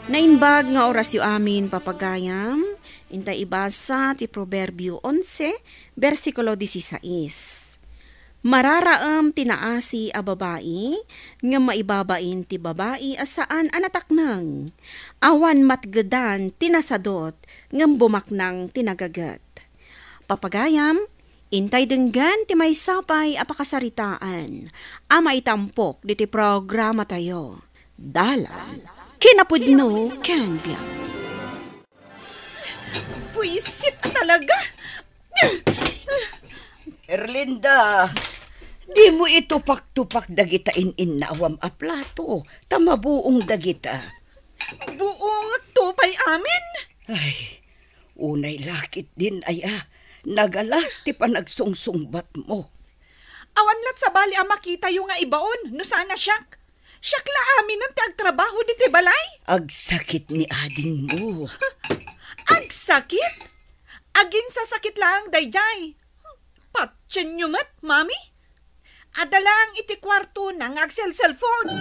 Nainbag nga orasyo amin papagayam, intay ibasa ti Proverbio 11, versikulo 16. Mararaam tinaasi a babae, nga maibabain ti babae asaan anataknang. Awan matgedan tinasadot, ngam bumaknang tinagagat. Papagayam, intay denggan ti may sapay apakasaritaan, ama itampok di ti programa tayo. Dala. Kinapudno, Cambia. Puisit talaga! Erlinda, di mo itupak-tupak dagita inawam a plato. Tamabuong dagita. Buong tupay amin? Ay, unay lakit din ay nagalas ti panagsungsungbat mo. Awanlat sa bali ang makita yung nga ibaon, no sana siyak. Siyak la amin ang tiagtrabaho di ti balay. Agsakit ni ading mo. Agsakit? Agin sa sakit lang, dayjay. Patsin nyo mat, mami? Adalang iti kwarto ng agsel-cellphone.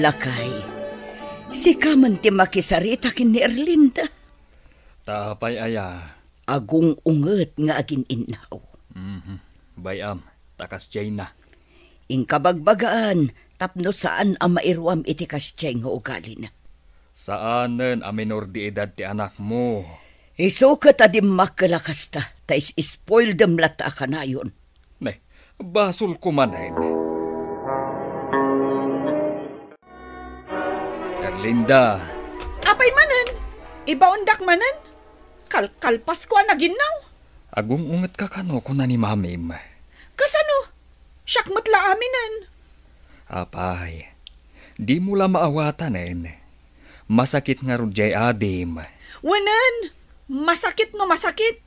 Lakay, si kaman ti makisarita kin ni Erlinda. Tapay aya. Agung unget nga agin inaw. Bayam, takas jay na. Inkabagbagaan, tapno saan ang mairwam iti kasyay nga ugali na. Saanen a minor di edad ti anak mo? Isukat adim makalakas ta, tais ispoil dem lata ka na yun. Ne, basol ko manen. Erlinda. Apay manan? Ibaondak manan? Kalkalpas ko ang naginaw. Agong unget ka kano ko na ni mamim. Kasano? Siyak matla aminan. Apay, di mo la maawatan Masakit nga rujay adim. Wanan, masakit no masakit.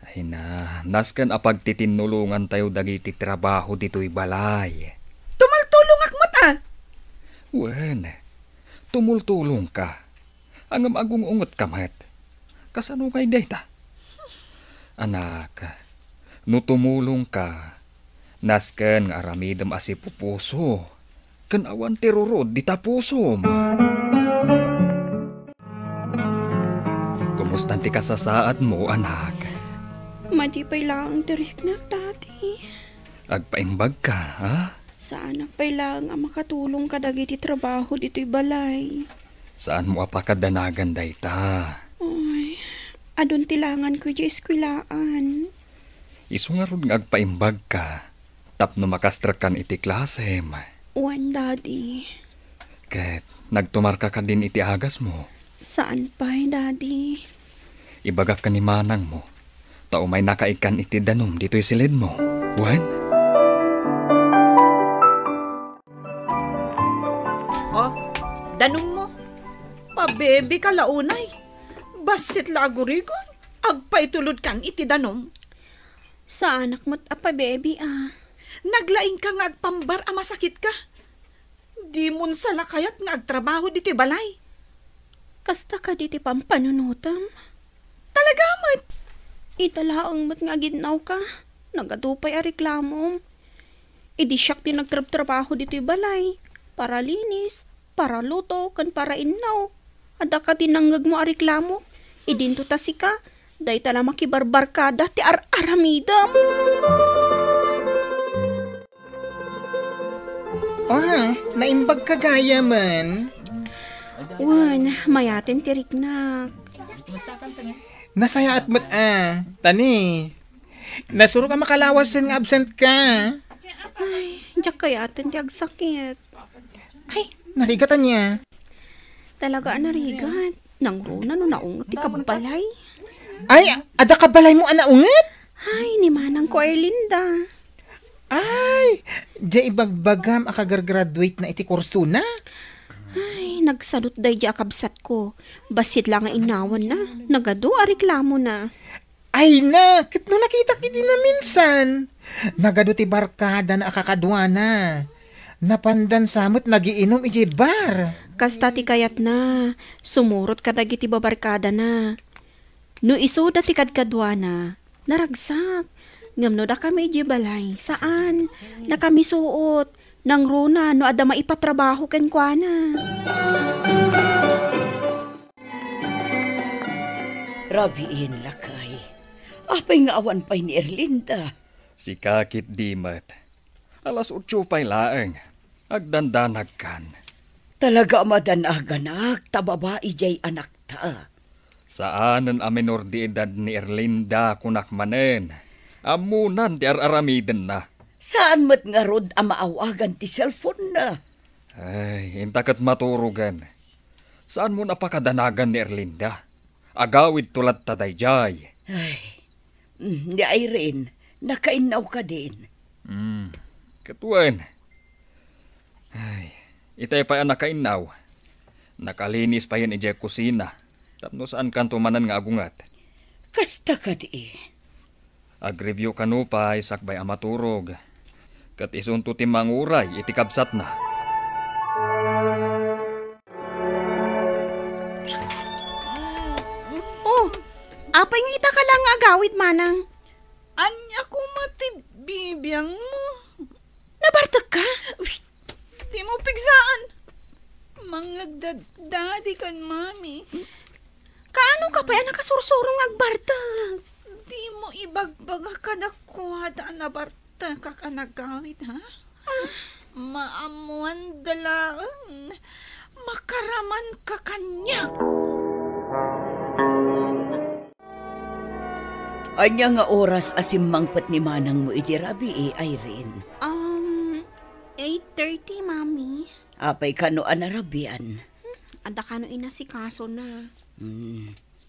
Ay na, naskan apag titinulungan tayo dagiti trabaho dito'y balay. Tumaltulong akmat Wen, tumultulong ka. Angam agong unget kamat. Kasano kay data? Anak, no tumulong ka, nasken nga aramidem asi pupuso. Ken awan tirurod di tapusom. Kumusta ti kasasaad mo, anak? Madipay lang tirik na, tati. Agpaimbag ka, ha? Sa anak pay lang ang makatulong ka dagiti trabaho dito'y balay. Saan mo apakadanagan dayta? Ay, adun tilangan ko di eskwilaan. Isungarod nga agpaimbag ka. Tapno makastrakan iti klasem. Wan, daddy. Ket, nagtumarka ka din iti agas mo. Saan pa'y, daddy? Ibagak ka ni manang mo. Tao may nakaikan iti danom dito'y silid mo. Wan? Oh, danom mo. Pabebe ka launay. Basit lagurigon. Agpaitulod kan iti danom. Sa anak mo't apa, baby, Naglaing ka nga agpambar a masakit ka. Di mon sala kayat nga agtrabaho diti balay. Kasta ka diti pampanunutam. Talaga mat. Italaang mat nga ginaw ka. Nagadupay a reklamo. Idi siyak din nagtrabaho diti balay. Para linis, para luto, kan para inaw. Ada ka din nanggag mo a reklamo. Idinto ta si ka. Day tala makibarbarkada ti aramidam. Naimbag ka gaya man. Wan, mayaten tirik na. Nasaya at mat Tani, nasuro ka makalawasan nga absent ka. Ay, diyak kayaten ti agsakit. Ay, narigatan niya. Talaga narigat. Nang runa no naungot ti kabalay. Ay, ada ka balay mo anaungat? Ay, ni manang ko Erlinda. Ay, di ibagbagam akagraduate na iti kurso na. Ay, nagsalot day di akabsat ko. Basit lang nga inawan na. Nagado a reklamo na. Ay na, kit no nakita kiti na minsan. Nagado ti barkada na akakadwa na. Napandan samot nagiinom iti bar. Kasta ti kayat na. Sumurot ka dagiti babarkada na. No iso da ti kadkadwa na. Naragsak. Ngamno da kami iti balay. Saan? Na kami suot. Nang runa, no ada maipatrabaho ken kwa na. Rabiin lakay. Apay nga awan pay ni Erlinda. Si kakit dimat. Alas 8 pa'y laeng. Agdandanag kan. Talaga madanaganag, tababae jay anak ta. Saanan a menor di edad ni Erlinda kunak manen. Amunan ti aramiden na. Saan mo't nga rod ang maawagan ti cellphone na? Ay, intakat maturugan. Saan mo napakadanagan ni Erlinda? Agawid tulad tadayjay. Ay, ni Irene, nakainaw ka din. Katuan. Ay, itay pa yan nakainaw. Nakalinis pa yan ijay kusina. Tapno saan kan tumanan nga agungat. Kasta ka di. Ag-review kanu pa isakbay amaturog. Kat isunto ti manguray itikabsat na. Oh, apay nga ita ka lang agawid manang. Anya ko matibibiyang mo. Nabartag ka? Ush, di mo pigsaan. Mga dadadi kan, mami. Kaano ka pa yan nakasursurong agbartag? Di mo ibagbaga kadakwada na barta kakanagawid, ha? Maamuan dalaang makaraman ka kanya. Anya nga oras asimmangpat ni manang mo iti Rabi Irene. 8:30, mami. Apay kano anarabian. Ada ka no inasikaso na.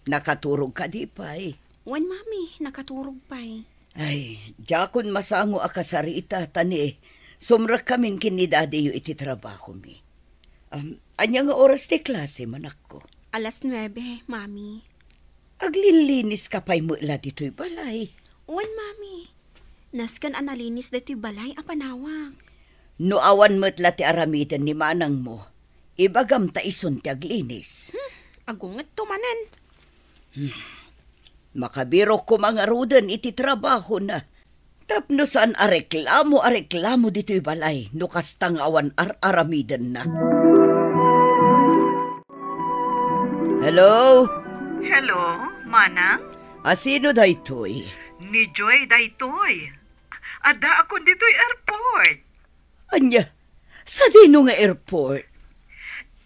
Nakaturog ka di pay. Wan, mami, nakaturog pa'y. Ay, jakon masango akasarita tani. Sumrak kamin kinidadi yu iti trabaho mi. Anya nga oras ti klase manak ko. 9:00, mami. Aglilinis ka pa'y mula dito'y balay. Wan, mami. Naskan analinis dito'y balay apanawag. No awan mo't ti aramitan ni manang mo. Ibagam ta ison ti aglinis. Agungat tumanan. Makabiro ko mga rudan iti trabaho na. Tapno saan areklamo dito'y balay. No kastang awan aramidan na. Hello? Hello, Manang? Asino daytoy? Ni Joy daytoy. Ada ako dito'y airport. Anya, sa dino nga airport?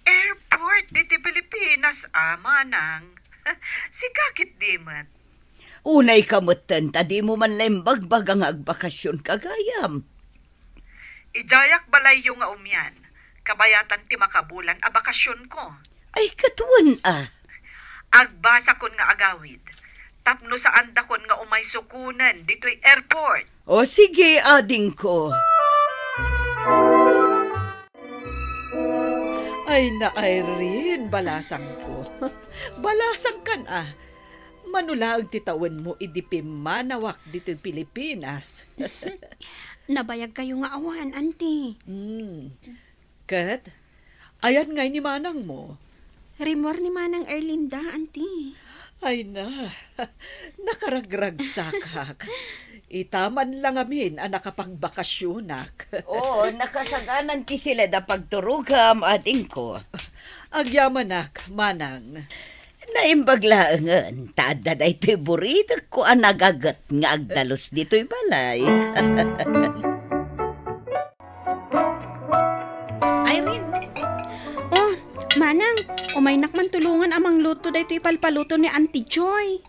Airport dito Pilipinas, Manang. Si kakit dimat. Unay kamutan, tadi mo man lembag-bag ang agbakasyon kagayam. Ijayak balay yung nga umyan. Kabayatan ti makabulan a bakasyon ko. Ay, katuan Agbasa kon nga agawid. Tapno saan da kon nga umay sukunan dito'y airport. O sige, ading ko. Ay na Irene, balasang ko. Balasang kan Manulaag titawan mo idipim manawak dito Pilipinas. Nabayag kayo nga awan, auntie. Kat, ayan ngay ni manang mo. Rimor ni manang Erlinda, auntie. Ay na, nakaragragsakak. Itaman lang amin ang nakapagbakasyonak. Oo, nakasaganan ki sila da pagturugam ading ko. Agyamanak, manang. Naimbaglaangan, tada na ito'y burita ko ang nagagat nga agdalos dito'y balay. Irene, Oh, manang, umay nakman tulungan amang luto da ito'y palpaluto ni Auntie Joy.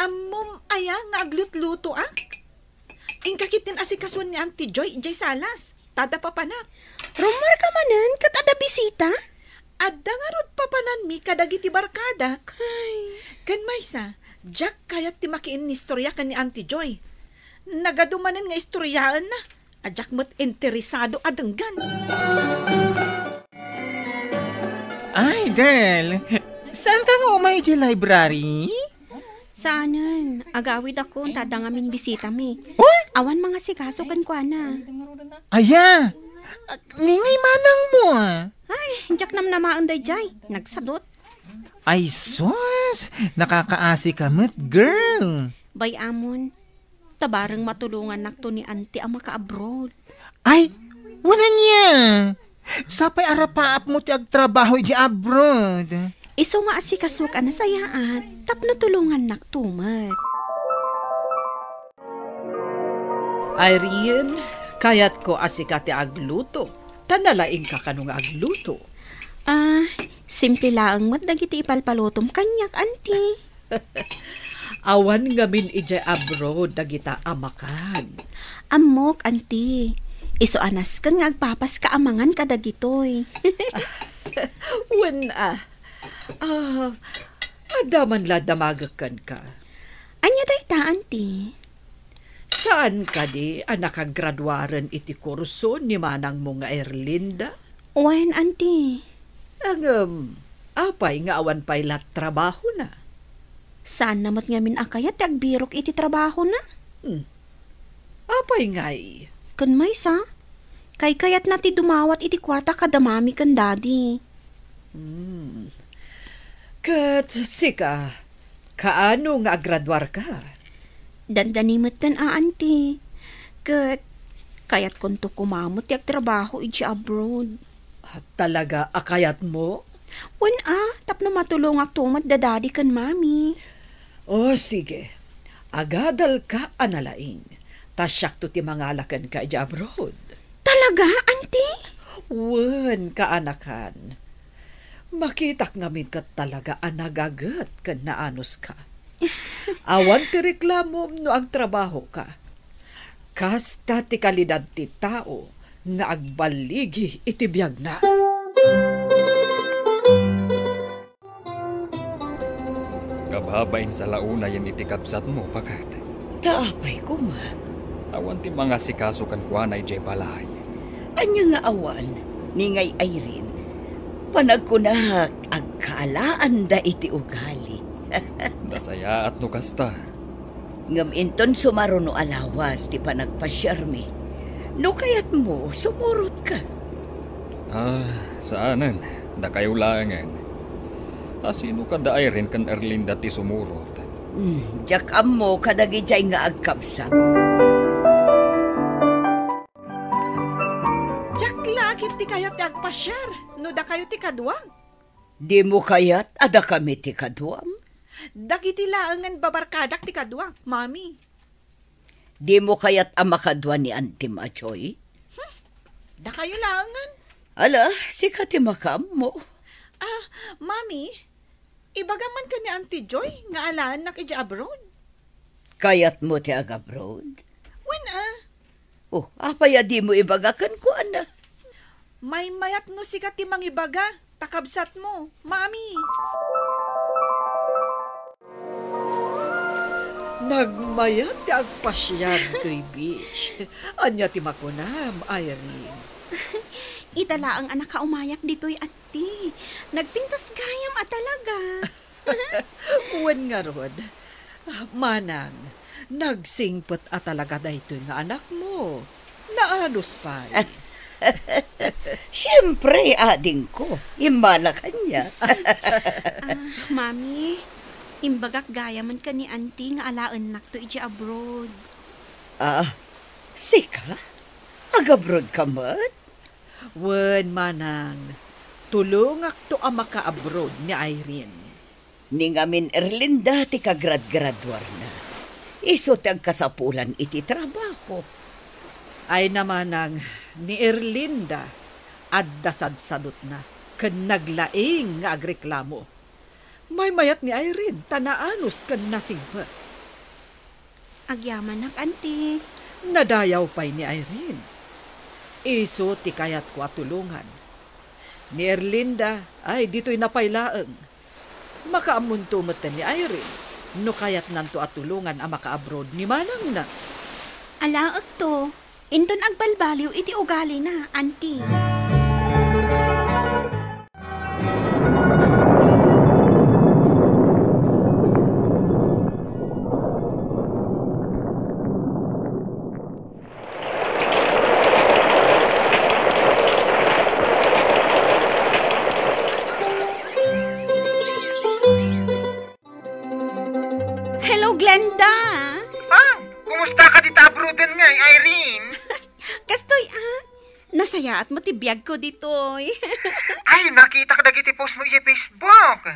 amom aya nga aglut-luto Ingkakitin asikasuan ni Auntie Joy, ijay salas. Tada papanak. Rumor ka manan, kat ada bisita? Adda nga rod papanan mi kadagiti barkadak. Kan maysa, Jack kayat ti makiin ni istorya kan ni Auntie Joy. Nagadumanan nga istoryaan na. Ajak mo't interesado adenggan. Ay, girl. Saan ka nga umay di library? Saanan, agawid ako, tada nga min bisita mi. Oh? Awan mga sikaso kan kwa na. Aya. Ningay manang mo Ay, jak namnamaan day jay, nagsadot. Ay, sus. Nakakaasi ka mo't, girl. Bay amon, tabarang matulungan nakto ni auntie ang maka-abroad. Ay, Wala niya. Sapay arapaap mo ti agtrabaho iti abroad. Iso nga asikasok na sayaat, tapno tulungan naktumat. Irene, kayat ko asikati agluto. Tanalaing ka kanong agluto. Simple lang mo't dagiti ipalpalotom kanyak, auntie. Awan ngamin ijay abroad dagita amakan. Amok, auntie. Iso anas kan nga agpapas kaamangan kada gitoy. Wen adaman la damagakan ka. Anya day ta, auntie? Saan ka di nakagradwaran iti kurso ni manang mo nga Erlinda? Wen, auntie? Ang apay nga awan pay lat trabaho na. Saan namat ngamin akayat agbirok iti trabaho na? Apay nga'y. Kan may sa? Kay kayat na ti dumawat iti kwarta kadamami kan daddy. Kat sika, kaano nga agradwar ka? Dandanimot tan auntie. Kayat kunto kumamot yak trabaho iti abroad. Talaga akayat mo? Wen tapno matulong ak tumat da daddy kan mami. O sige, agadal ka analaing. Tasyak to ti mangalakan ka iti abroad. Talaga, auntie? Wen kaanakan. Makitak ngamin ka talaga anagagat kan naanos ka. Awan ti reklamo no ang trabaho ka. Kasta ti kalidad ti tao nga agbaligi iti biyag na. Kabhabain sa launa yan iti kapsat mo, pakat. Taapay ko ma. Awan ti mga sikaso kan kuanay jay balay. Anya nga awan, ningay Irene. Panagkunahak agkaalaan da iti ugali. Dasaya at no kasta. Ngam inton sumaro no alawas ti panagpasyarmi. No kayat mo, sumurot ka. Saanan? Da kayo langan. Asino ka da Irene kan Erlinda ti sumurot? Diyak mo kadagijay nga agkapsat. Diyak lakit ti kayat ti agpasyar, no da kayo ti kaduang. Di mo kayat, ada kami ti kaduam. Dagiti laangan babarkadak ti kaduang, mami. Di mo kayat ang makadwa ni Auntie Machoy? Da kayo laangan. Ala, sika ti makam mo. Mami, ibagaman ka ni Auntie Joy nga alaan nak ija abroad. Kayat mo ti agabroad? Wen Apaya di mo ibagakan ko, ana. may mayat no sikat ti mangibaga, takabsat mo, mami. Nagmayat ti agpasyar to'y beach. Anya ti makunam, Irene. Itala ang anak ka umayak dito'y auntie. Nagpintas gayam talaga. Wen nga rod, manang, nagsingpot talaga da ito nga anak mo. Naanos pa. Siyempre, ading ko. Imala kanya. Mami, imbagak gaya man ka ni auntie nga alaan nak to iti abroad. Sika? Agabroad ka mat? Wen manang, tulungak to ang maka-abroad ni Irene. Ningamin Erlinda ti kagrad-graduar na. Iso ti agkasapulan iti trabaho. Ay namanang ni Erlinda adda sadsadot na ken naglaing nga agreklamo. May mayat ni Irene tanaanos ken nasingpet. Agyaman nak auntie. Nadayaw pay ni Irene. Iso ti kayat ko atulungan. Ni Erlinda ay dito'y napaylaeng. Makaamuntumot ni Irene. No kayat nanto atulungan ang maka-abroad ni manang na. Alaag to. Inton agbalbaliw iti ugali na, auntie. Hello, Glenda! Kumusta ka tita abroadan nga, Irene? Kastoy, Nasaya at matibiyag ko ditoy. Ay, nakita ka dagiti post mo iya Facebook.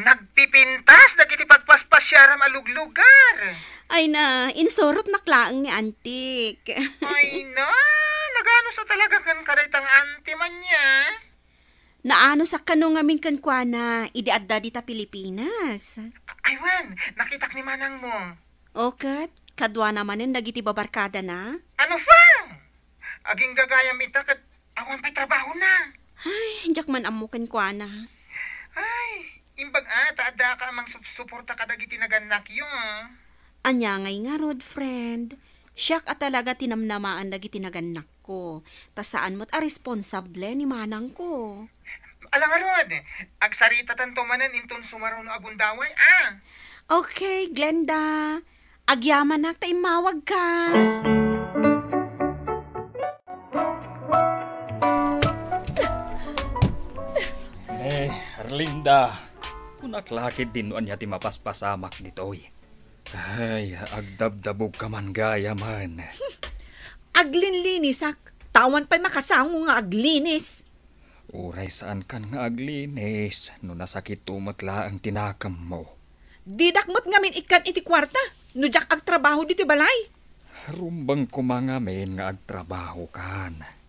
Nagpipintas dagiti pagpaspasyaram aluglugar. Ay na, insurot na klaang ni Antik. Ay na, nagano sa talaga kan karitang anti man niya. Naano sa kanong aming kankwana, ideadda dita Pilipinas. Ay, wen, nakitak ni manang mo. Okat, kadwa namanen dagiti babarkada na. Ano fa? Aging gagayam ita kat awan pa'y trabaho na. Ay, jak man amo kankwana. Ay, imbag taada ka amang suporta ka dagiti naganak yun. Anya ngay nga rod, friend. Siyak at talaga tinamnamaan dagiti naganak ko. Tasaan mo't a responsable ni manang ko. Alang arod, agsarita tanto manan inton sumaruno agundaway, Okay, Glenda. Agyaman na tayo mawag ka. Arlinda, kunaklakid din noan niya ti mapaspasamak ditoy. Ay, agdabdabog ka man gaya man. Aglinlinis tawan pa'y makasango nga aglinis. Uray saan kan nga aglinis, no nasakit tumatla ang tinakam mo. Didakmot ngamin ikan iti kwarta, no jak agtrabaho dito balay. Rumbang kumangamin nga agtrabaho kan.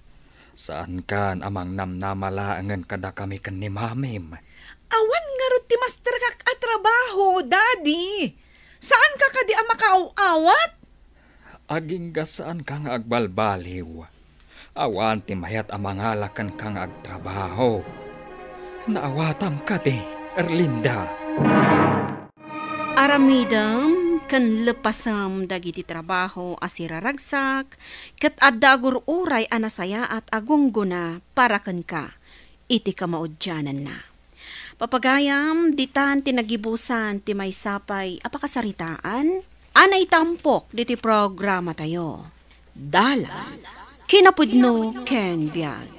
Saan kan amang namnamalaangan kada kami kan ni mamim? Awan nga ro ti master kak atrabaho, daddy. Saan ka kadi ang makauawat? Aging gasaan ka nga agbalbaliw. Awan ti mayat amangalakan kang agtrabaho. Naawatam ka ti, Erlinda. Aramidam, kan lepasam dagiti trabaho asiraragsak, ket adda agur uray anasaya at agungguna para ken ka, iti kamaudyanan na. Papagayam, ditan tinagibusan ti may sapay apakasaritaan, anay tampok diti programa tayo. Dala, kinapudno ken biag.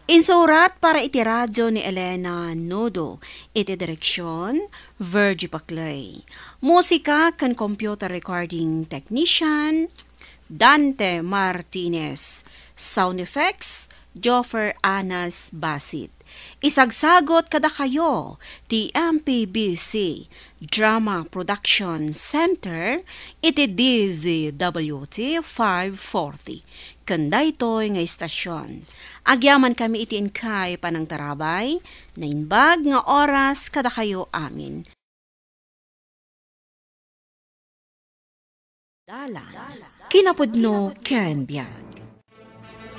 Insurat para iti radyo ni Elena Nodo, iti direksyon, Virgie Paclay. Musika kan computer recording technician, Dante Martinez. Sound effects, Joffer Anas Basit. Isagsagot kada kayo, ti MPBC Drama Production Center, iti DZWT 540. Kanda ito'y nga istasyon. Agyaman kami iti inkay panang tarabay, na inbag nga oras kada kayo amin. Dala, kinapudno ken biag.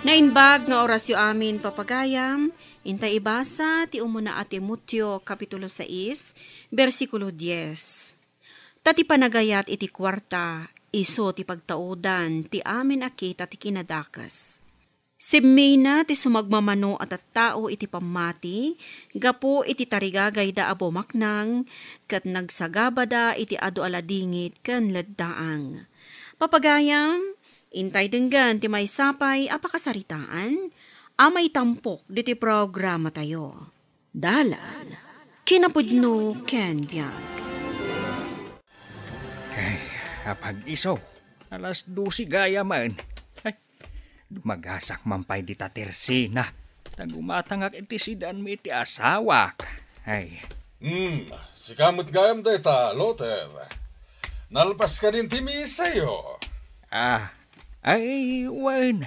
Nainbag nga oras yu amin papagayam, intay ibasa ti umuna at Timoteo Kapitulo 6, versikulo 10. Tati panagayat iti kwarta, iso ti pagtaudan ti amin akita ti kinadakas. Simmina ti sumagmamano at tao iti pamati, gapo iti tarigagay da abomaknang, kat nagsagabada iti adu aladingit kan laddaang. Papagayam, intay denggan ti may sapay apakasaritaan, amay tampok diti programa tayo. Dalan, kinapudno ken biag. Ay, apag-isaw, alas 12 gaya man. Ay, dumagasak mampay di ta tersina. Tagumatangak iti sidan mo iti asawak. Ay. Sikamot gayam dayta, Loter. Nalpas ka din timi sa'yo. Ay, wen.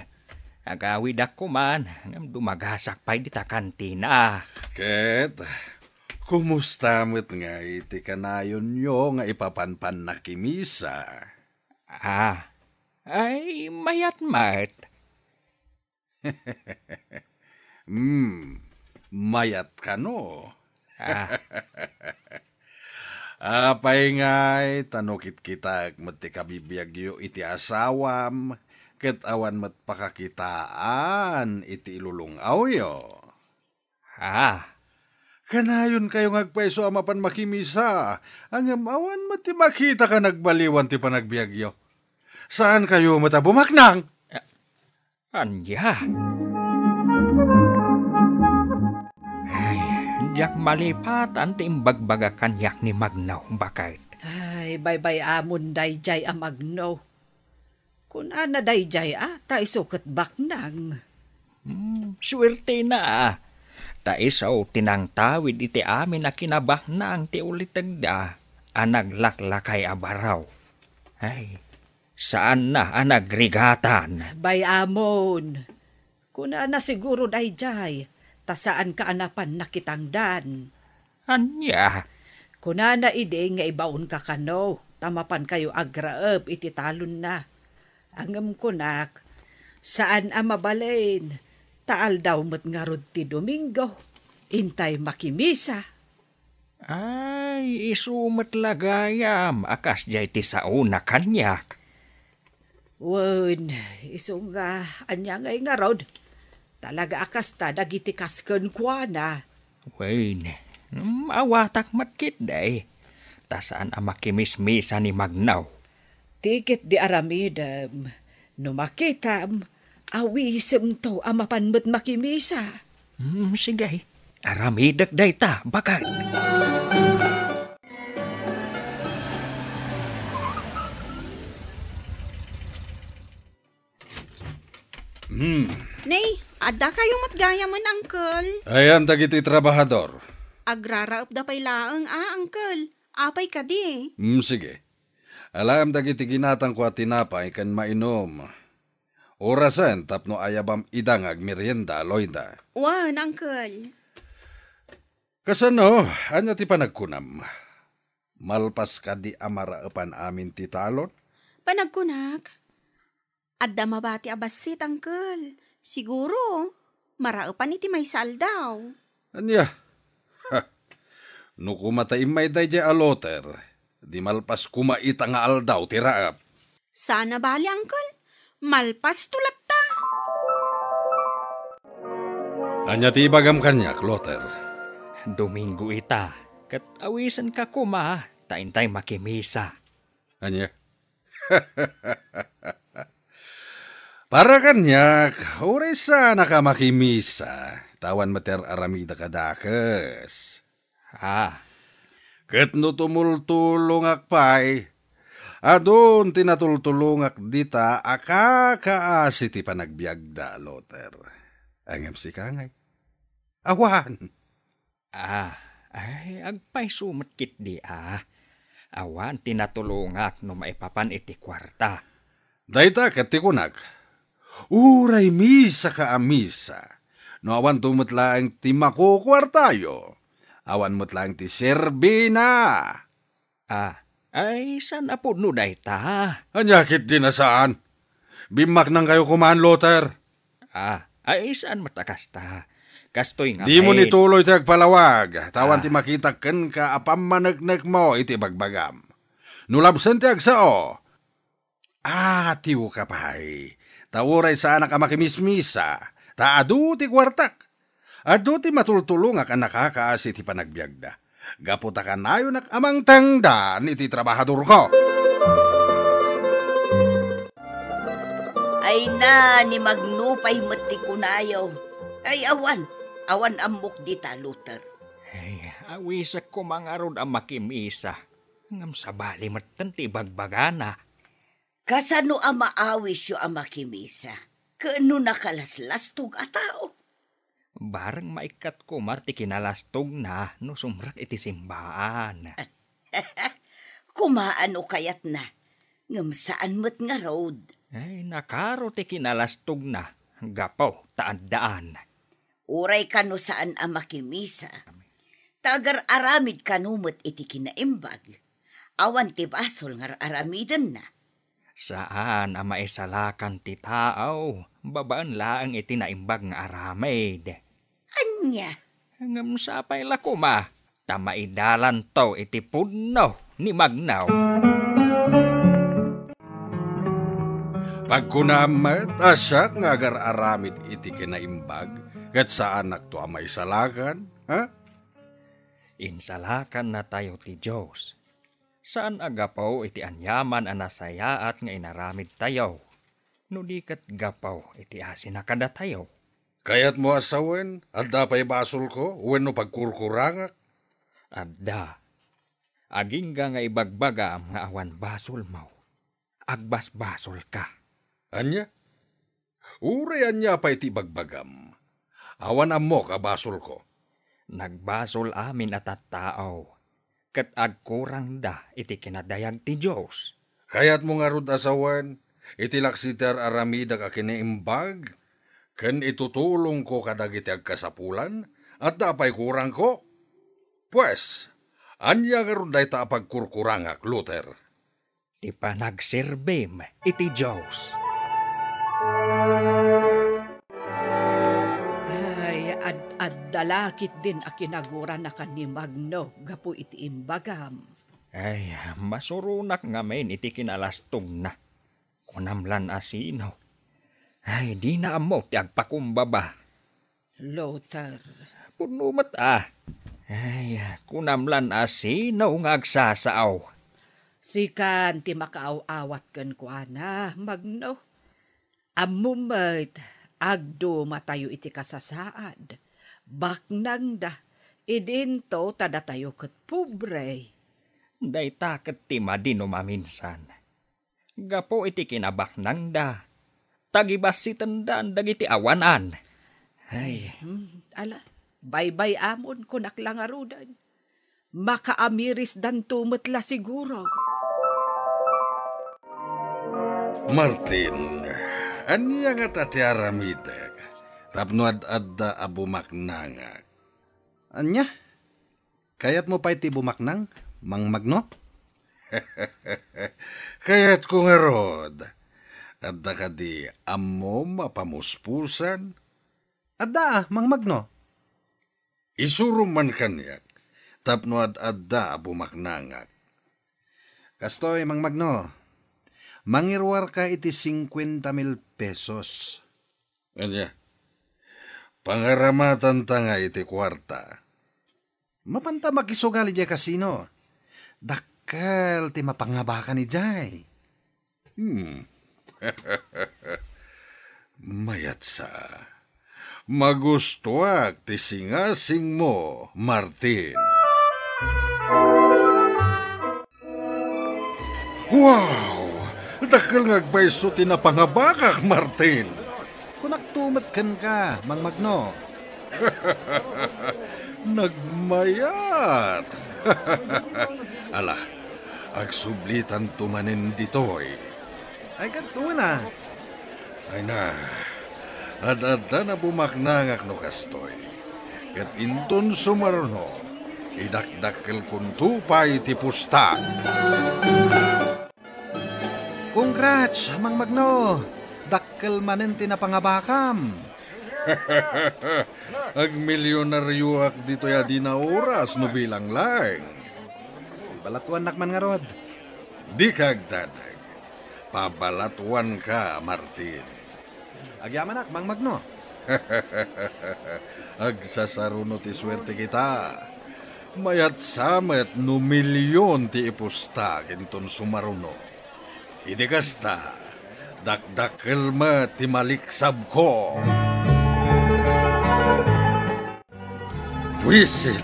Agawid ako man. Dumagasak pa'y di ta kantina. Ket, kumusta mo't nga iti kanayon nyo nga ipapanpan na kimisa? Ay, mayat-mat. Mayat ka no? Apay ngay, tanukit kita mati kabibiyagyo iti asawam, ket awan mat pakakitaan iti ilulungaw yo. Kanayon kayo ngagpaiso amapan makimisa, angam awan mati makita ka nagbaliwan ti panagbiagyo. Saan kayo matabumaknang? Anya? Ay, diyak malipatan ti imbagbaga kanyak ni Magnaw, bakit? Ay, bye-bye amon dayjay amagno. Kung ana dayjay ta isukat baknang. Swerte na. Taisaw tinangtawid iti amin na kinabak na ang ti ulitagda anaglaklakay abaraw. Ay, saan na anagrigatan? Bayamon. Kuna na siguro dayjay, ta saan ka anapan nakitangdan. Anya? Kuna na ide nga ibaon ka kano, tamapan kayo agraep iti talon na. Angem kunak, saan amabalain? Taal daw met nga rod ti Domingo, intay makimisa. Ay, isumet lagayam, akas jay ti sauna kanyak. Wen, isong nga, anya ngay nga rod. Talaga akas ta, dagiti kasken kwa na. Wen, awatak matkit day. Tasaan ang makimis-misa ni Magnaw. Tikit di aramidam, no makitam, awisem to amapan met makimisa. Sige, aramidak day ta, bakit? Nay, adda kayong matgaya man, Uncle. Ayan, dagiti trabahador. Agraraop da pay laeng, Uncle. Apay ka di. Sige. Alam dagiti ginatang ko at tinapay kan mainom. Orasan tapno ayabam idangag merienda, Loida. Wan, Uncle. Kasano, anya ti panagkunam? Malpas ka di amaraapan amin ti talon? Panagkunak. Adda mabati abasit, Uncle. Siguro, maraupan iti may saldaw. Anya? No kumataim may dayjay aloter, di malpas kumait nga aldaw ti raap. Sana bali, Uncle. Malpas tulat ta. Anya ti ibagam kanyak, Loter. Domingo ita, kat awisan ka kuma, taintay makimisa. Anya? Para kanyak, oray sana ka makimisa. Tawan mater aramida kadakas. Ket no tumultulong akpay, adon tinatultulongak dita akakaasi ti panagbiagda, Loter. Angem si kangay. Awan. Ay, agpay sumatkit di Awan tinatulongak no maipapan iti kwarta. Dayta ket ti kunak. Uray misa ka amisa. No awan tumetlaeng ti makukwartayo. Awan metlaeng ti serbina. Ay, saan apo no dayta? Anyakit din na saan? Bimak nang kayo kumaan, Loter. Ay, saan matakas ta? Kastoy nga Di mo nituloy ti agpalawag. Tawan ti makitaken ka apam managnek mo iti bagbagam. Nulabsan ti agsao. Tiw ka pa'y. Tawuray sana ka makimismisa. Taadu ti kwartak. Adu ti matultulong ka nakakaasi ti panagbiagda. Gaputa ka nayo nak amang tangdan iti trabahador ko. Ay na, ni magnupay mati kunayo. Ay awan ambok dita, Luther. Ay, awisak ko mga rod ang makimisa. Ngam sabali matan ti bagbagana. Kasano ang maawis yo ang makimisa? Kaano nakalaslas-tog a tao? Barang maikat ko marti kinalastog na no sumrak iti simbaan. Kumaano kayat na? Ngam saan mo't nga road? Ay, nakaro ti kinalastog na. Gapaw, taandaan. Uray kano saan ang makimisa? Tagar aramid kanumot iti kinaimbag. Awan ti basol ngar aramidan na. Saan ang maisalakan ti tao? Babaan laang iti naimbag nga aramid. Anya? Ngam sapay lakuma. Tamaidalan to iti pudno ni Magnaw. Pagkunamat, asak nga agar aramid iti kinaimbag, kat saan nakto ang maisalakan, ha? Insalakan na tayo ti Diyos. Saan agapaw iti anyaman anasayaat nga inaramid tayo? No di kat gapaw iti asin na kada tayo. Kayat mo asawen, adda pa'y basol ko, uwen no pagkurkurangak. Adda, agingga nga ibagbaga ang nga awan basol mo. Agbas basol ka. Anya? Urayan niya pa iti bagbagam. Awan mo kabasol ko. Nagbasol amin at tao. Kat agkurang da iti kinadayag ti Diyos. Kayat mo nga rod asawan, iti laksitar aramida ka kinaimbag, ken itutulong ko kadagiti agkasapulan, at dapay kurang ko. Pues, anya nga rod day ta pagkurkurangak, Luther. Ti panagsirbim iti Diyos. Ay, ad-dalakit din a kinagura na ni Magno, gapu iti imbagam. Ay, masurunak nga men iti kinalastong na. Kunamlan asino. Ay, di na amo ti agpakumbaba. Luther, Punumat Ay, kunamlan asino nga agsasaaw. sikan ti makaaw-awat ken kuana, Magno. Amumet, agdo matayo iti kasasaad. Baknang da, idinto tada tayo ket pobre. Day taket ti madino maminsan. Gapo iti kinabaknang da. Tagibas si tandaan dagiti awanan. Ay, Ala, bye-bye amon kunak lang arudan. Makaamiris dan tumetla siguro. Martin, anya nga tati aramitek, tapno ad-adda abumaknangak. Anya? Kayat mo pa iti bumaknang, Mang Magno? Kayat ko nga rod, adda ka di amo mapamuspusan, Adda, Mang Magno. isurum man kanyak, tapno ad-adda abumaknangak. Kastoy, Mang Magno. Mangirwar ka iti 50,000 pesos. Anya, pangaramatan ta nga iti kwarta. Mapanta makisugali di kasino. Dakkel ti mapangabakan ni Jay. Mayat sa, magustuak ti singasing mo, Martin. Wow! Dakal ngagbayso ti napangabakak, Martin. Kunak tumat kan ka, Mang Magno. Nagmayat. Ala, agsublitan tumanin ditoy. Ay kanto na. Ay na, adada na bumaknangak no kastoy. Kat inton sumarno, idakdakkel kuntupay ti pustak. Congrats, Mang Magno. Dakkel manen ti napangabakam. Ag milyonaryo ak dito ya di na oras no bilang lang. Balatuan nakman nga rod. Di kagdadag. Pabalatuan ka, Martin. Agyaman Mang Magno. Agsasaruno ti swerte kita. Mayat samet no milyon ti ipusta kinton sumaruno. Idi kasta, dakdakkel ma ti maliksab ko. Buisit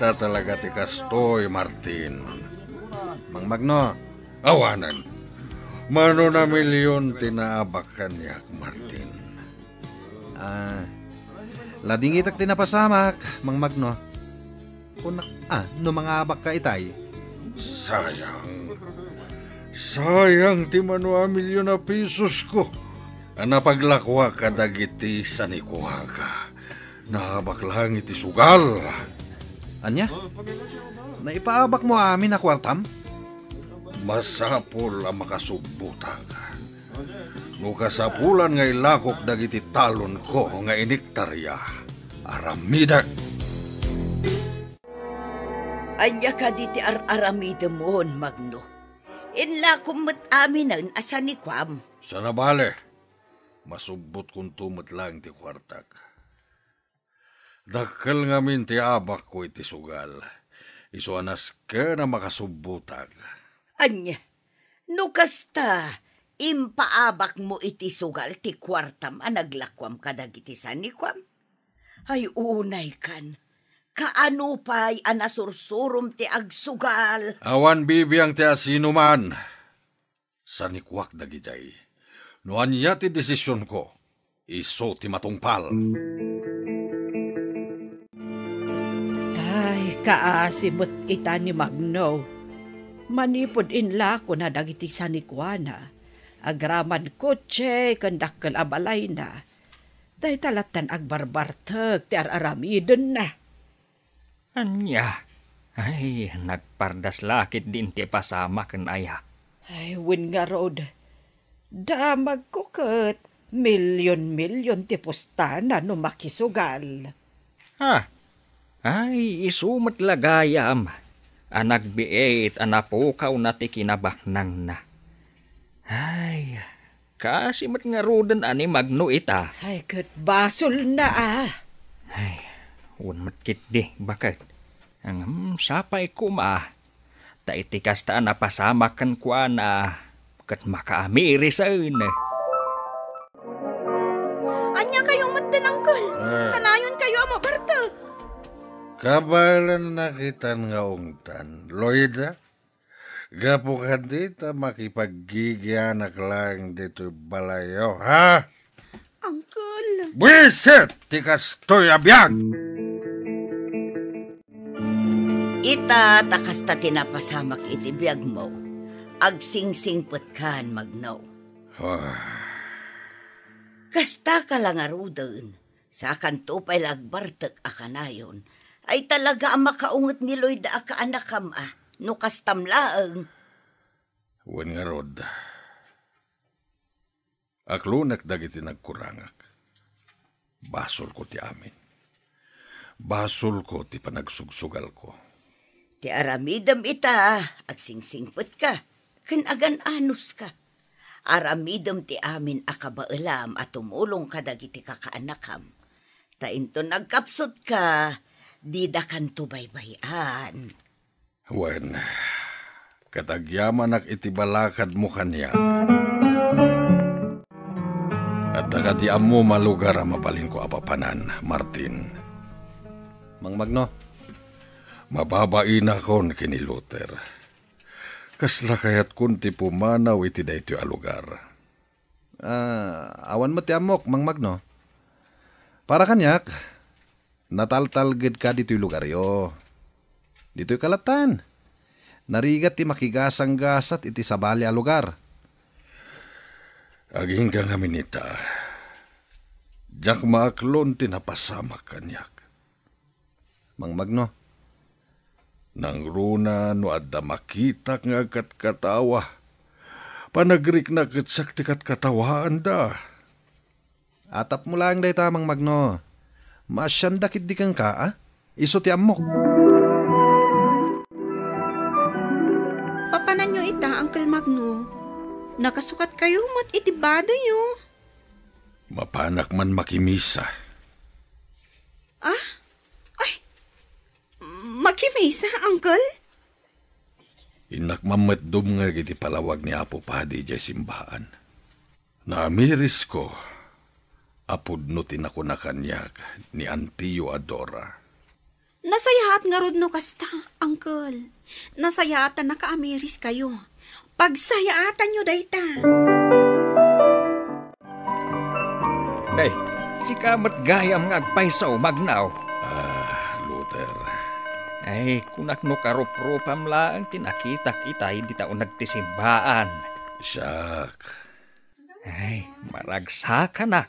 talaga ti kastoy, Martin. Mang Magno. Awanan, mano na milyon tinaabakan niyak, Martin. Ladingitak tinapasamak, Mang Magno. Kunak, no mga abak ka itay. Sayang ti mano a milyon na pisos ko. Napaglakwa ka dagiti sa nikuha ka. Naabak lang iti sugal. Anya? Naipaabak mo amin na kwartam? Masapol ang makasubutang. No kasapulan nga ilakok dagiti talon ko nga iniktarya. Aramidak. Anya ka diti aramida mo, Magno. Inla kumot aminan asa ni Kwam. Sana bale, masubot kung tumot lang ti kwartak. Dakkel ngamin ti abak ko iti sugal. Iso anas ka na makasubutag. Anya, no kasta, impaabak mo iti sugal ti kwartam anaglakwam kadagiti sa ni Kwam. Ay unay kan, kaano pa'y anasursurum ti agsugal. Awan bibiyang ti asino man. Sanikwak dagijay. Nuan niya ti desisyon ko, iso ti matungpal. Ay, kaasimot ita ni Magno. Manipod inla ko na dagiti sanikwana. Agraman kotse, kandakkel abalay na. Day talatan agbarbartag, ti aramiden na. Anya, ay, nagpardas lakit din ti pasama ken aya. Ay, win nga rod. Damag ko kat, milyon-milyon ti postana no makisugal. Ha? Ay, isumat lagayam. Anagbiit, anapukaw na ti kinabaknang na. Ay, kasimot nga rodan ani Magno ita. Ay, kat basol na ah. Ay, unmat kit di, bakit? Ang sapay kuma. Ta itikas ta napasamakan kwa na kat makaamiri sa una. Anya kayo matin, Uncle. Kanayon kayo mabartag. Kabalan nakitan nga ungtan, Loida. Gapo ka dita makipaggigianak lang dito balayo, ha? Uncle. Buisit! Tikas to'y abiyag! Ita takas ta tinapasamak iti biyag mo. Agsingsingpot kan Magno. Kasta ka lang arudan. Sa kantupay lagbartek akanayon. Ay talaga ang makaungot ni Loida aka anak kam no kastamlaang. Wan nga rod. Aklunak dagiti nagkurangak. Basol ko ti amin. Basol ko ti panagsugsugal ko. Ti aramidam ita, agsingsingpot ka. Ken agan anus ka. Aramidam ti amin akabailam at tumulong ka dagiti kakaanakam. Ta into nagkapsot ka, di da kanto baybayan. Wen, katagyaman ak itibalakad mo kanyak. At nakatiam mo malugar ang mabalin ko apapanan, Martin. Mang Magno, Mababain akon kini Luther. Kasla kayat kunti pumanaw iti daytoy a lugar. awan mo ti amok, Mang Magno. Para kanyak, nataltalgid ka dito'y lugaryo. Dito'y kalatan. Narigat ti makigasang-gasat iti sabali a lugar. Aging kang aminita. Diyak maaklon tinapasamak kanyak. Mang Magno, Nang runa no adda makita nga kat katawa. Panagrik na katsak ti kat katawaan da. atap mo lang day ta, Mang Magno. Masyandakit di kang ka, ah? Iso ti amok. Papanan nyo ita, Uncle Magno. Nakasukat kayo mat itibado yo. Mapanak man makimisa. Ah? Ay, makimisa, Uncle? Inak mamatdum nga iti palawag ni Apo Padi jay simbahan. Naamiris ko, apod no tinakunakanyak ni Antiyo Adora. Nasayahat nga rod no kasta, Uncle. Nasayatan naka-ameris kayo. Pagsayaatan nyo dayta. Day, si kamat gayam nga agpaysaw Magnaw. Luther. Ay, kunak no karup-rupam lang tinakitak itay di tao nagtisimbaan. Siyak. Ay, maragsakan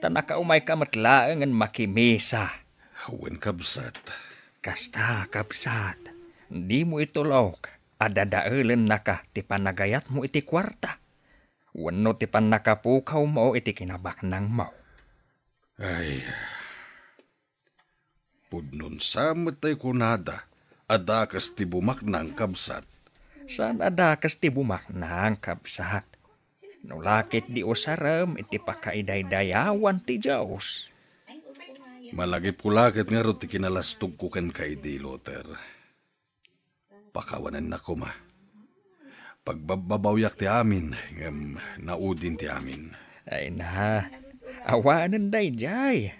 tanaka umay kamatlaang ang makimisa. Wen kabsat. Kasta, kapsat. Di mo itulok. Adadailan na ka, ti panagayat mo iti kwarta. Wano ti panakapukaw mo iti kinabaknang mo. Ay. Pudnon samot tay kunada. Adakas ti bumaknang kabsat. Saan adakas ti bumaknang kapsat? Nulakit di usaram iti pakaidaydayawan ti Diyos. Malagip kulakit nga ro ti kinalastog ko kan kay di Luther. Pakawanan na ko ma. Pagbabawyak ti amin, ngam naudin ti amin. Ay na, awanan day jay.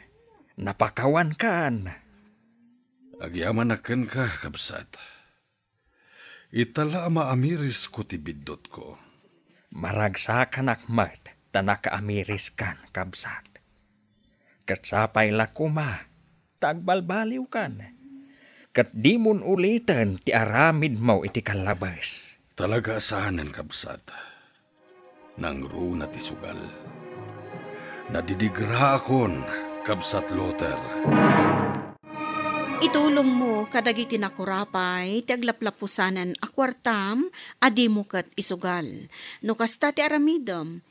Napakawan kan. Agyaman aken ka, kabsat. Itala maamiris ko ti biddot ko. Maragsakan akmat, tanaka-amiris kan, kabsat. Katsapay lakuma, tagbalbaliw kan. Kat di mun ulitan ti aramid mo iti kalabas. Talaga asahanan, kabsat. Nang runa ti sugal. Nadidigra akon, kabsat Loter. Itulong mo kadagiti nakurapay ti aglaplapusanan a kwartam adi mo ket isugal. No kasta ti aramidem,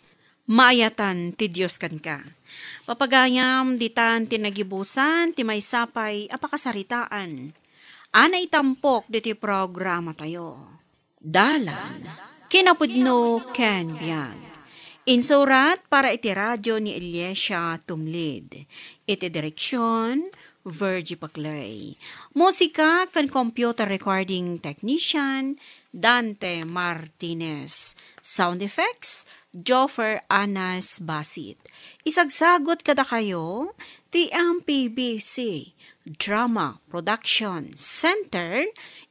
maayatan ti Dios kan ka. Papagayam ditan ti nagibusan ti maysapay apakasaritaan. Ana itampok diti programa tayo. Dalan, kinapudno ken biyan. Insurat para iti radyo ni Eliesha Tumlid. Iti direksyon, Virgie Paclay. Musika kan computer recording technician, Dante Martinez. Sound effects, Joffer Anas Basit. Isagsagot kada kayo, TMPBC Drama Production Center,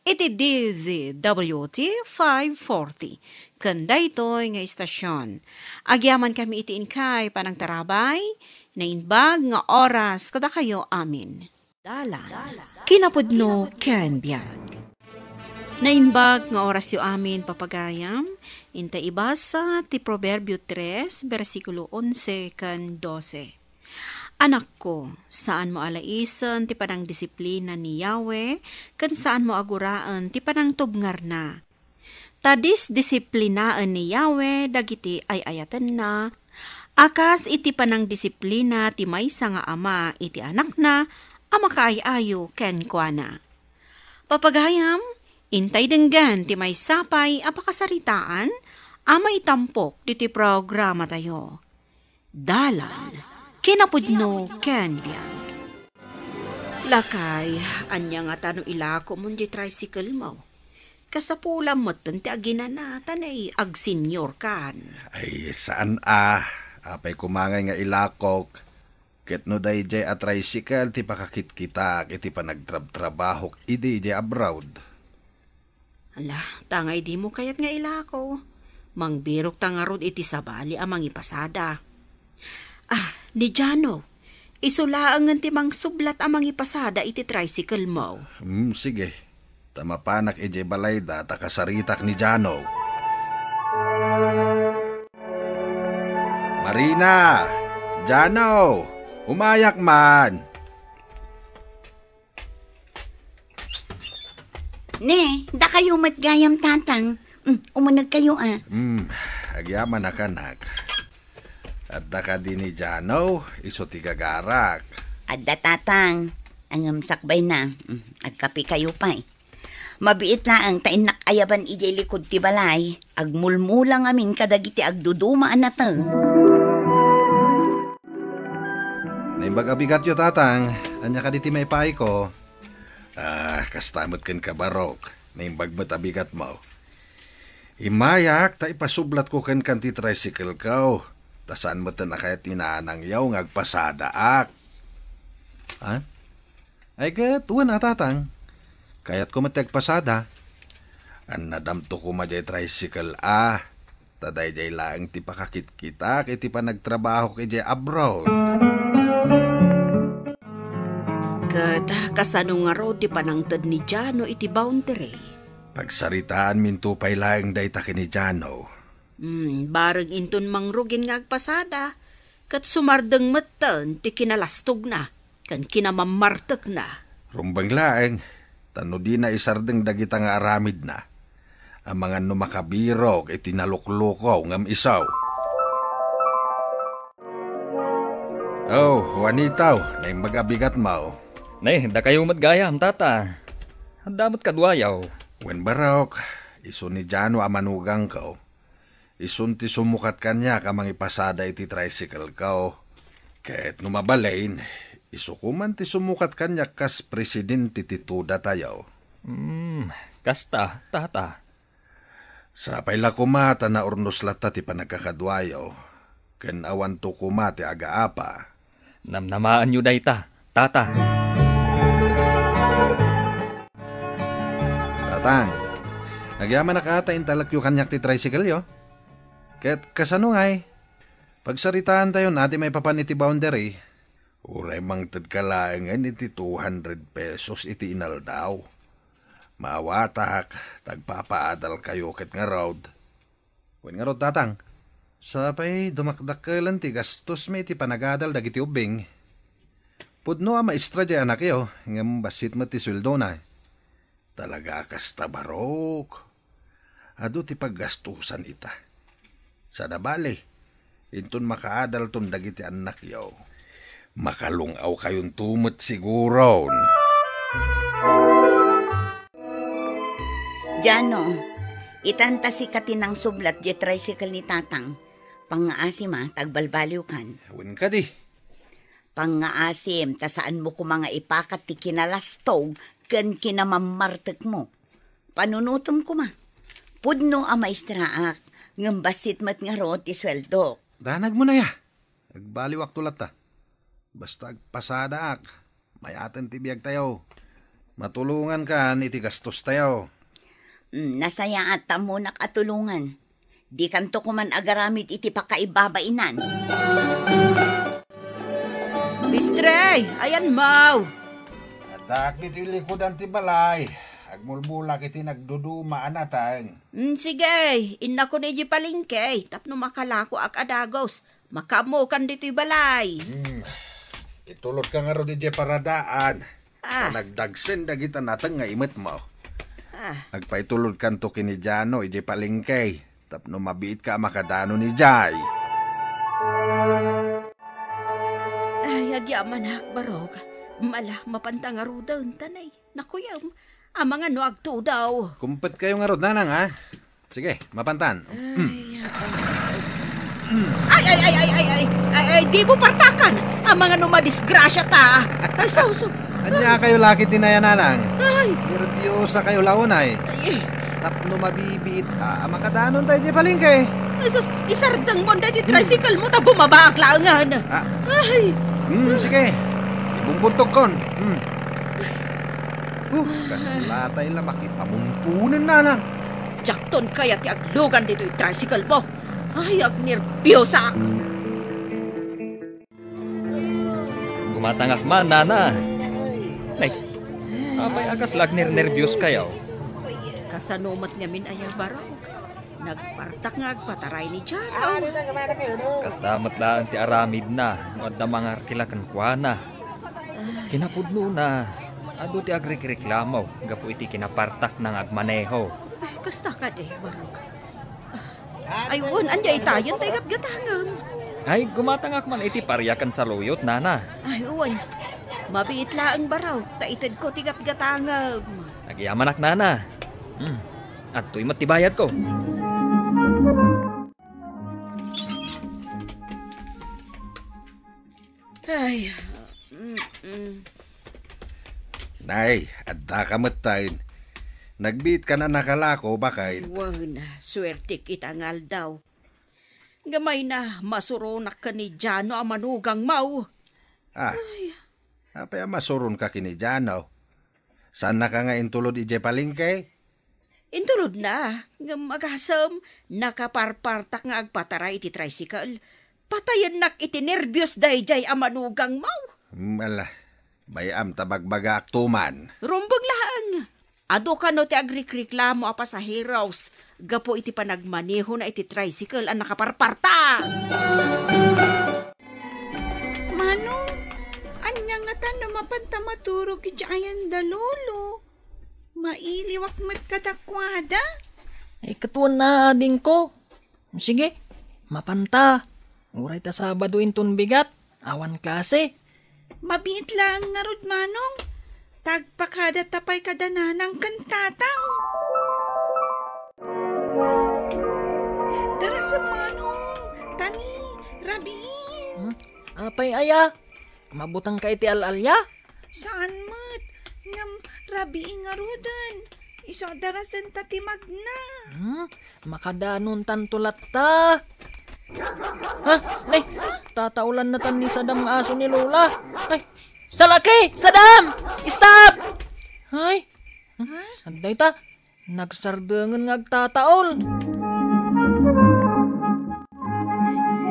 iti DZWT 540. Kanda ito'y nga istasyon. Agyaman kami iti inkay panang tarabay, na inbag nga oras kada kayo amin. Dalan, kinapudno ken biag. Na inbag nga oras yo amin papagayam, inta ibasa ti Proverbio 3, versikulo 11 ken 12. Anak ko, saan mo alaisan ti panang disiplina ni Yahweh, kan saan mo aguraan ti panang tubngar na. Tadis disiplinaan ni Yahweh, dagiti ay ayatan na, akas iti panang disiplina ti maysa nga ama iti anak na, ama kaayayo ken kuana. Papagayam, intay denggan ti maysapay apakasaritaan, amay tampok diti programa tayo. Dalan, kinapudno ken biag. Lakay, anya nga tano ilako mo di tricycle mo. Kasapulam mo ti aginanatan ay ag-senior kan. Ay, saan apay kumangay nga ilakok. Ket no day jay a tricycle ti pakakit kita iti pa nagtrabahok idi jay abroad. Ala, tangay di mo kayat nga ilako. Mangbirok tangarod iti sabali amang ipasada. Ni Jano, isulaangan ti mang sublat amang ipasada iti tricycle mo. Sige. Tamapanak ije balayda takasaritak ni Jano. Marina! Jano! Umayak man! Ne, da kayo matgayam tatang. Umunag kayo Agyaman na kanak. At da ka din ni Jano, iso ti gagarak. Adda tatang, ang sakbay na. Agkapi kayo pa Mabiit na ang tainak ayaban ijay likod ti balay. Agmulmulang amin kadagiti agdudumaan na tang. Naimbag abigat yo tatang, anya ka diti may pay ko. Kastamot ken kabarok. Naimbag mo't abigat mo. Imayak, ta ipasublat ko ken kanti tricycle ko. Tasaan mo ta na kayat inaanang yaw ngagpasada ak. Ay kat, uwan na tatang. Kayat ko matagpasada. An nadamto ko majay tricycle taday jay laang ti pakakit kita kiti pa nagtrabaho kay jay abroad. Kada kasano nga ro ti panangtad ni Jano iti boundary. Pagsaritaan minto pay laang dayta kini Jano. Barag inton mangrugin nga agpasada. Kat sumardeng matan ti kinalastog na. Kan kinamamartek na. Rumbang laang. Tano di na isardeng dagita nga aramid na. Ang mga numakabirok iti naluklukaw ngam isaw. Juanitaw, naimbag abigat mo. Nay, da kayo matgayam, tata. Damot kadwayaw. Wen barok, iso ni Jano amanugang ko. Isun ti sumukat kanya kamang ipasada iti tricycle ko. Kahit numabalain, isukuman ti sumukat kanya kas presidente ti tuda tayo. Kasta, tata. Sa payla kumata na urnos lata ti panagkakadwayo. Ken awan to kumati agaapa. Namnamaan nyo dayta, tata. Tatang, nagyaman na kata intalak yu kanyak ti tricycle yo. Ket kasano ngay? Pagsaritaan tayo natin may papaniti boundary. Uray mang tadkalaangan iti 200 pesos iti inal daw. Maawatak, tagpapaadal kayo ket nga road. Wen nga rod tatang. Sapay dumakdakalan ti gastos may ti panagadal dagiti ubing. Pudno a maestra di anak yo, ngam basit mo ti sweldo na. Talaga kasta barok. Ado ti paggastusan ita. Sa nabali, intun makaadal ton dagiti anak yaw. Makalungaw kayon tumot siguro. Jano, itanta si katinang sublat di tricycle ni tatang. Pangaasim tagbalbaliw kan. Wen ka di. Pangaasim, tasaan mo ko mga ipakat ti kinalastog ken kinamamartek mo. Panunutom ko Pudno a maestraak, ngambasit mat nga ro ti sweldo. Danag mo na ya. Agbaliwak tulat ta. Basta agpasada ak. Mayatan ti biyag tayo. Matulungan ka iti gastos tayo. Nasaya at tamo nakatulungan. Di kanto ko man agaramid iti pakaibabainan. Bistray, ayan mau. Adak dito likodan ti balay. Agmulbulak iti nagduduma anatang. Sige, ina ko ni palingke. Tapno makalako ak adagos. Makamo kan dito'y balay. Itulot ka nga ro di paradaan. Nagdagsen dagita natang nga imet mo. Agpaitulod kan to kini Jano iti palingke. Tapno mabiit ka makadano ni Jay. Ay, agyaman hakbarog. Mala, mapantang arudan tanay. Nakuyam. Amang ano agto daw. Kumpet kayo nga rod, nanang, ha? Sige, mapantan. Ay, di mo partakan. Amang ano madisgrasya ta. Ay, sauso. Anya kayo laki tinaya, nanang. Ay. Nervyosa kayo launay. Tapno mabibiit, makadanon tayo di palingke. Ay, sus, isardang mo na di tricycle mo ta bumaba ang laangan. Ay. Sige, ibungbuntog kon. Kaslatay la makipamumpunan nanang. Jakton kaya ti aglugan dito yung tricycle mo. Ay, agnerbiyosa ako. Gumatangak man, nana. Nay, apay akas nervyos kayo. Kasanumat nga min ayaw baraw. Nagpartak nga agpataray ni Jano. Kastamat lang ti aramid na. Nuad na mga arkilakan kwa na. Kinapudno na. Ado ti agreklamo, gapo iti kinapartak ng agmaneho. Ay, kasta ka de, barok. Ay, anjay tayo, tayo gatgatangan. Ay, gumatangak man iti pariyakan sa luyot, nana. Ay, mabiit laang baraw, taitid ko ti gatgatangan. Nagyamanak, nana. At to'y matibayad ko. Ay, Nay, adda ka matayin. Nagbiit ka na nakalako, bakay? na, swerte kitangal daw. Gamay na, masuronak ka ni Jano ang manugang mau. Apay masuron ka kini Jano. Saan na ka nga intulod ije palingke? Intulod na, nga magasam, nakaparpartak nga agpataray iti tricycle. Patayan nak iti nervyos dayjay ang manugang mau. Mala, bayam tabagbaga aktuman. Rumbang lahang. Ado ka no ti agrikrikla mo a pasaheros. Gapo iti panagmaneho na iti tricycle ang nakaparparta. Manong, anya nga tan mapanta maturog iti ayan dalolo. Mailiwak mat katakwada. Ay katuan na ading ko. Sige, mapanta. Uray ta Sabado inton bigat. Awan kasi. Mabit lang nga rod, Manong. Tagpakada tapay kadananang kantatang. Tara sa Manong. Tani, Rabi. Apay aya. Mabutang ka iti alalya. Saan mat? Ngam Rabi nga rodan. Iso darasan tatimag na. Makadanon tantulat ta. Ha? Nay, tataulan na tan ni Sadam nga aso ni Lola. Ay, salaki! Sadam! Stop! Ay, anday ta. Nagsardangan nga agtataol.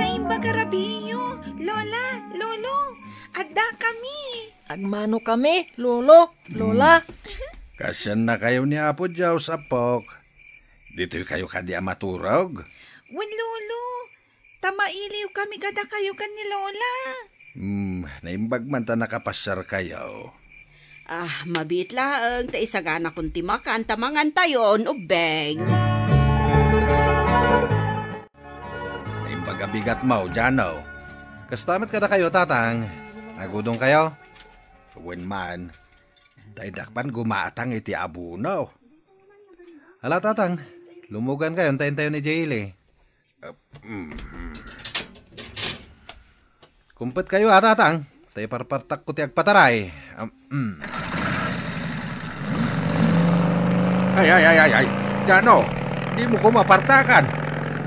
Naimbag Agarabiyo, Lola, Lolo, adda kami. Agmano kami, lolo, lola. Kasyan na kayo ni Apo Diyaw sa pok. Dito'y kayo kadi maturog. Wen, Lolo, tamailiw kami kada kayo kan ni Lola. Naimbag man ta nakapasyar kayo. Mabit laang, ta isagana kung timakan, tamangan tayon, ubeng. Naimbag abigat mo, Jano. Kastamat kada kayo, tatang. Nagudong kayo? Wen man, daydakpan gumatang iti abunaw. Hala, tatang, lumugan kayo, tayo ni Jaylee. Kumpet kayo, tatang. Tayo parpartak ko ti agpataray. Ay, Jano, di mo ko mapartakan.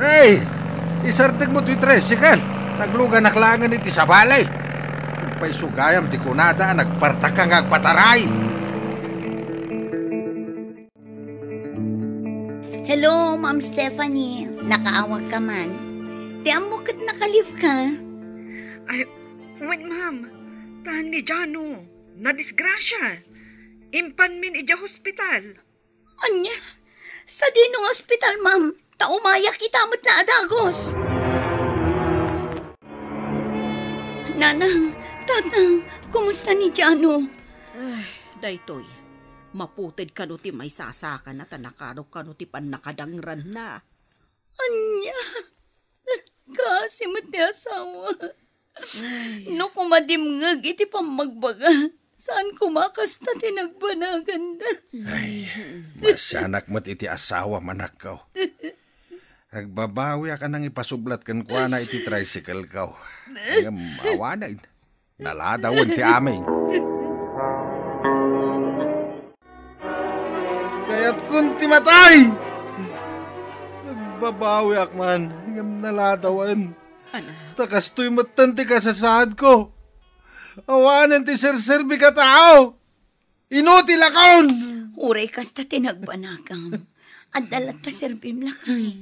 Ay, isartig mo to'y tricycle. Taglugan naklangan iti sa balay. Agpay sugayam ti kunada, nagpartak kang agpataray. Hello, Ma'am Stephanie. Nakaawag ka man. Di amukit nakalive ka. Ay, wen ma'am, tahan ni Jano, nadisgrasya. Impan min ija hospital. Anya, sa dinong hospital, ma'am. Taumayak itamot na adagos. Nanang, tatang, kumusta ni Jano? Daytoy, maputid ka no ti may sasaka na tanakaro ka no ti panakadangran na. Anya, kasi mati asawa. No kumadimngag iti pamagbaga. Saan kumakasta tinagbanagan na? Ay, masyanak mo't iti asawa manakaw. Agbabawi ka nang ipasublat kan kuha na iti tricycle kaw. Ay, mawanay. Naladawin ti amin. Kaya't kun ti matay! Agbabawi ak man. Ay, naladawan. Takas to'y matanti ka sa sahad ko. Awanan ti serserbi ka tao. Inutil akon. Uray kasta tinagbanagam. At dalat ta serbim lakay.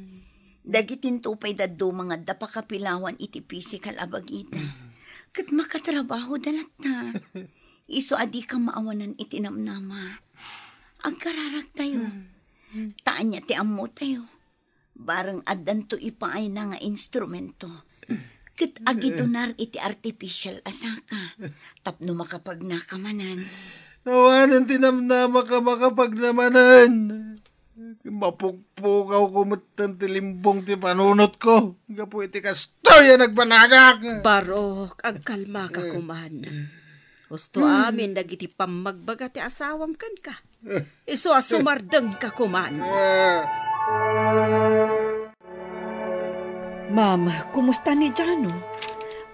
Dagitin tupay daddo mga dapakapilawan iti physical abagita. Kat makatrabaho dalat ta. Iso adi ka maawanan iti namnama. Agkararag tayo. Taan niya ti ammo tayo. Barang addan to ipaay na nga instrumento. Kat agitunar iti artificial asaka. Tapno makapagnakamanan. Awanan tinamnama ka makapagnamanan. Mapugpugaw ko matan ti limbong ti panunot ko. Gapo iti kastoy nagbanagak. Barok, agkalma ka kuman. Gusto amin dagiti pamagbaga ti asawam kan ka. Iso asumardeng ka kuman. Ma'am, kumusta ni Jano?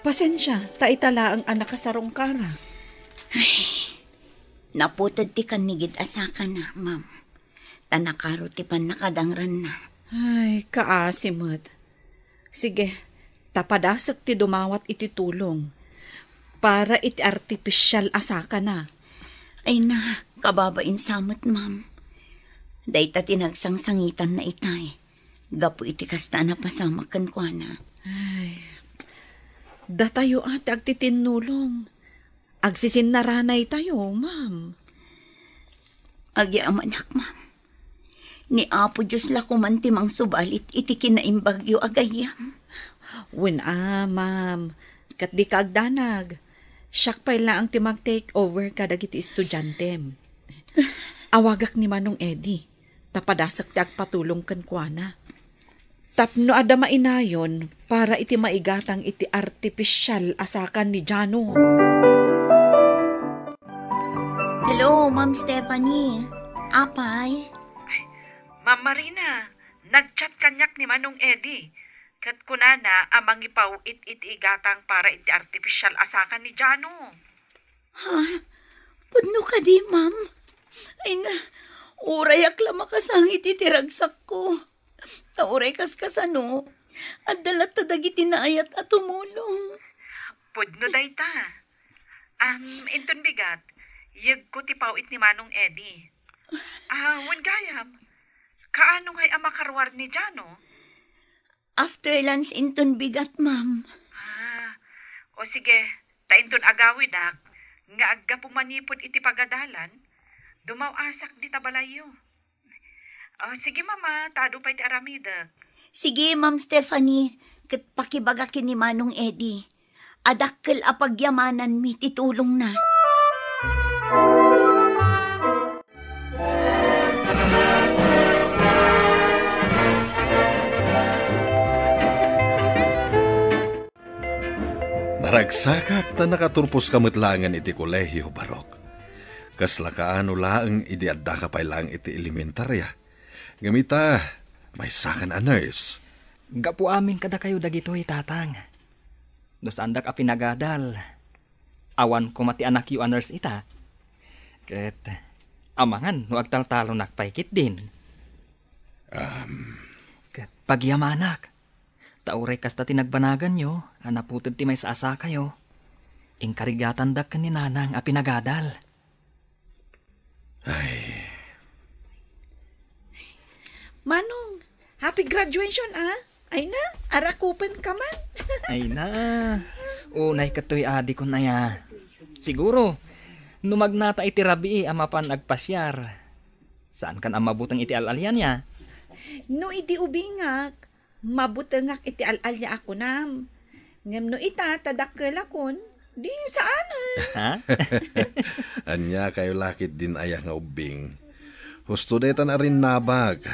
Pasensya, taitala ang anak sa rongkara. Naputad ti kanigid asaka na, ma'am. Tanakaro ti pan nakadangran na. Ay, kaasimot. Sige, tapadasag ti dumawat iti tulong. Para iti artificial asaka na. Ay na, kababain samot, ma'am. Dayta tinagsangsangitan na itay. Gapo iti kasta na pasamakan ko na. Ay, datayo ati agtitinulong. Agsisin naranay tayo, ma'am. Agyamanak, ma'am. Ni Apo Diyos la kumantimang subalit iti kinaimbagyo agayam. Wen ma'am. Kat di ka agdanag. Siyak pa ila ang timag-take over kadag iti estudyante. Awagak ni Manong Eddie. Tapadasak ti agpatulong kan kuana. Tapno ada mainayon para iti maigatang iti artificial asakan ni Jano. Hello, Ma'am Stephanie. Apay? Ma'am Marina, nagchat kanyak ni Manong Eddie. Kat kunana, amang ipaw iti igatang para iti artificial asakan ni Jano. Ha? Pudno ka di, ma'am? Ay na, uray akla makasangit iti ragsak ko. Tauray kaskasano, at dalat tadagiti na ayat at tumulong. Pudno day ta. Inton bigat, yag ko tipawit ni Manong Eddie. Wan gayam, kaanong hay amakarwar ni Jano? After lunch inton bigat, ma'am. O sige, tainton agawid nga agga pumanipod iti pagadalan, dumawasak di tabalayo. O sige mama, tado pa iti aramidak. Sige, Ma'am Stephanie, kat pakibagakin ni Manong Eddie. Adakkel apagyamanan mi titulong na. Naragsakak ta nakaturpos kamatlangan iti kolehiyo, Barok. Kasla kaano laang idiadda ka pa lang iti elementarya. Gamita, may sakan a nurse. Gapu amin kada kayo dagitoy, tatang. Dos andak a pinagadal. Awan ko mati anak yu a nurse ita. Ket amangan no agtaltalo nakpaikit din. Ket pagyamanak. Tauray kasta tinagbanagan nyo, anaputid ti may saasa kayo. Ingkarigatan dak ni nanang a pinagadal. Ay, Manong, happy graduation Ay na, arakupen ka man. Ay na, unay katoy adi ko na ya. Siguro, numagnata iti rabi amapan agpasyar. Saan kan ang mabutang iti alalyan ya? No iti ubingak, mabutengak iti alalya ako nam. Ngem no ita, tadakkel akon, di saan Ha? anya kayo lakit din aya nga ubing. Husto deta na rin nabag.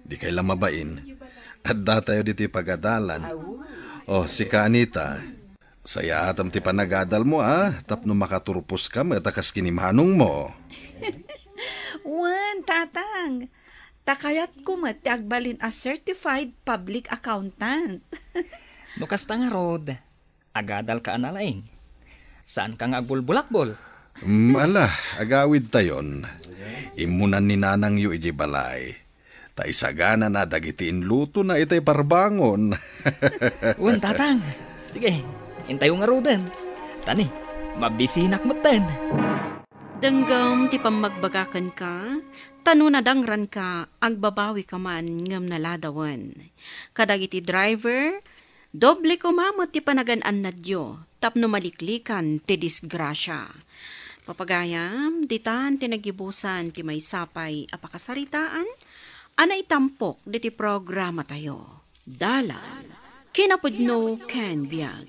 Di kay lamabain. At datayo dito pagadalan. Oh, si ka Anita. Saya atam ti panagadal mo tapno makaturpos ka matakas kinimanong mo. Wan, tatang. Takayat ko mati agbalin a certified public accountant. Nukas nga rod, agadal ka analaing. Saan ka nga agbulbulakbol? Ala, agawid tayon. Imunan ni nanang yu iji balay. Ta isagana na dagitiin luto na itay parbangon. Un, tatang. Sige, intayo nga roden. Tani, mabisinak mo ten. Denggam ti pamagbagakan ka, tano na dangran ka, agbabawi ka man ngam naladawan. Kadagiti driver, doble kumamot ti panagan na Diyo, tapno maliklikan ti disgrasya. Papagayam, ditan ti nagibusan ti may sapay apakasaritaan, ana itampok diti programa tayo. Dala, kinapudno ken biag.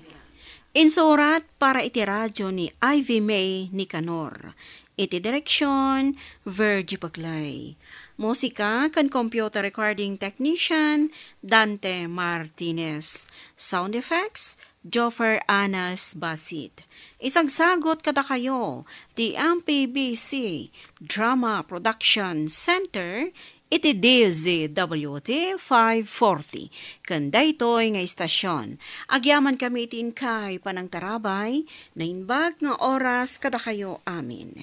Insurat para iti radyo ni Ivy May Nicanor. Iti direksyon, Virgie Paglay. Musika kan computer recording technician, Dante Martinez. Sound effects, Joffer Anas Basit. Isagsagot kada kayo, the MPBC Drama Production Center, iti DZWT 540. Kanda ito'y nga istasyon. Agyaman kami itin kay panang tarabay, na inbag nga oras kada kayo amin.